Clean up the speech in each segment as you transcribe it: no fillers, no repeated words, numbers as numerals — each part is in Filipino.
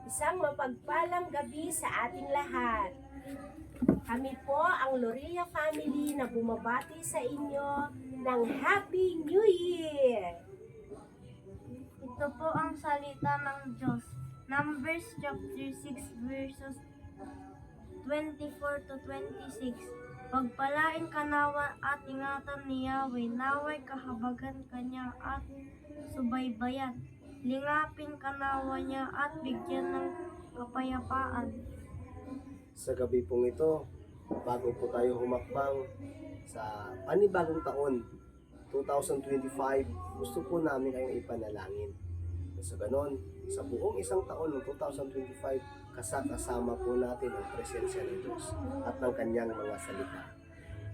Isang mapagpalang gabi sa ating lahat. Kami po ang Lorilla family na bumabati sa inyo ng Happy New Year! Ito po ang salita ng Diyos. Numbers chapter 6 verses 24 to 26. Pagpalain ka nawa at ingatan ni Yahweh, naway kahabagan kanya at subaybayan. Lingapin ka nawa niya at bigyan ng kapayapaan. Sa gabi pong ito, bago po tayo humakbang sa panibagong taon, 2025, gusto po namin kayong ipanalangin. Sa ganon, sa buong isang taon ng 2025, kasama po natin ang presensya ng Diyos at ng kanyang mga salita.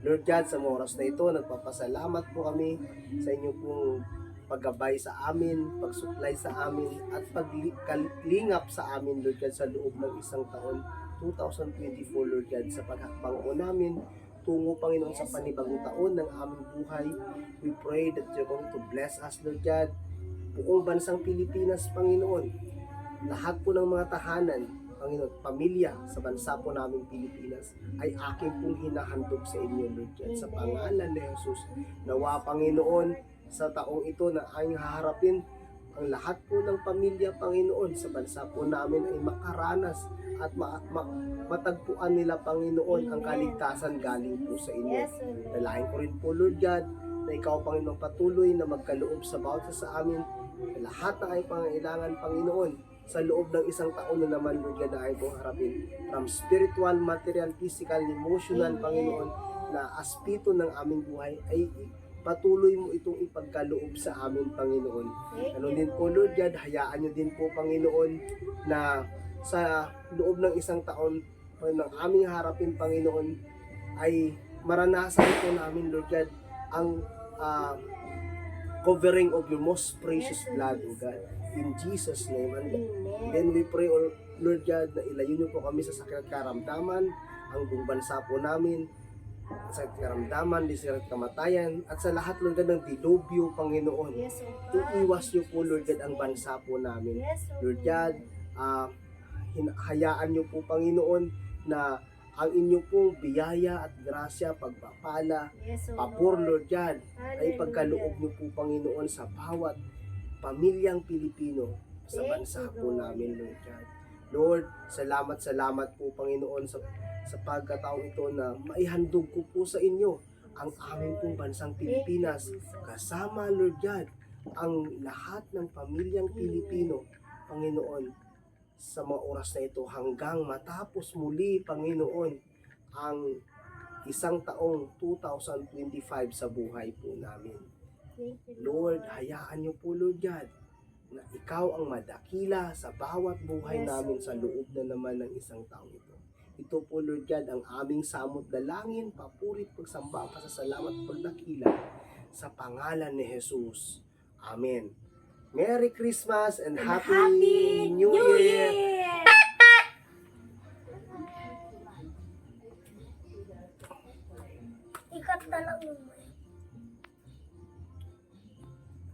Lord God, sa mga oras na ito, nagpapasalamat po kami sa inyo pong paggabay sa amin, pagsuplay sa amin, at paglingap sa amin, Lord God, sa loob ng isang taon, 2024, Lord God, sa paghakbang po namin tungo, Panginoon, sa panibagong taon ng aming buhay. We pray that you're going to bless us, Lord God, buong bansang Pilipinas, Panginoon, lahat po ng mga tahanan, Panginoon, pamilya sa bansa po naming Pilipinas ay aking pong hinahandog sa inyo, Lord God, sa pangalan ni Jesus. Nawa, Panginoon, sa taong ito na aming haharapin, ang lahat po ng pamilya, Panginoon, sa bansa po namin ay makaranas at matagpuan nila, Panginoon, ang kaligtasan galing po sa inyo. Dalahin ko rin po, Lord God, na ikaw, Panginoon, patuloy na magkaloob sa bawat sa amin, lahat ng ay pangailangan, Panginoon, sa loob ng isang taon na naman, Lord God, na ay pong harapin. From spiritual, material, physical, emotional, Panginoon, na aspito ng aming buhay ay patuloy mo itong ipagkaloob sa amin, Panginoon. Ano din po, Lord God, hayaan nyo din po, Panginoon, na sa loob ng isang taon ng aming harapin, Panginoon, ay maranasan po namin, Lord God, ang covering of your most precious blood, O God. In Jesus' name. And then we pray, Lord God, na ilayo niyo po kami sa sakit at karamdaman, ang buong bansa po namin, sa karamdaman, disirang kamatayan, at sa lahat, Lord God, ng dilubyo, Panginoon. Iiwas niyo po, Lord God, ang bansa po namin. Lord God, hayaan niyo po, Panginoon, na ang inyo pong biyaya at grasya, pagpapala, pabor, Lord God, ay pagkaloob niyo po, Panginoon, sa bawat pamilyang Pilipino sa bansa po namin, Lord God. Lord, salamat po, Panginoon, sa pagkataong ito na maihandog ko po sa inyo ang aming pong bansang Pilipinas. Kasama, Lord God, ang lahat ng pamilyang Pilipino, Panginoon, sa mga oras na ito hanggang matapos muli, Panginoon, ang isang taong 2025 sa buhay po namin. Lord, hayaan niyo po, Lord God, na ikaw ang madakila sa bawat buhay namin sa loob na naman ng isang taong ito. Ito po, Lord God, ang aming samot dalangin, papurit, pagsamba, pasasalamat, pagdakila sa pangalan ni Jesus. Amen. Merry Christmas and Happy New Year!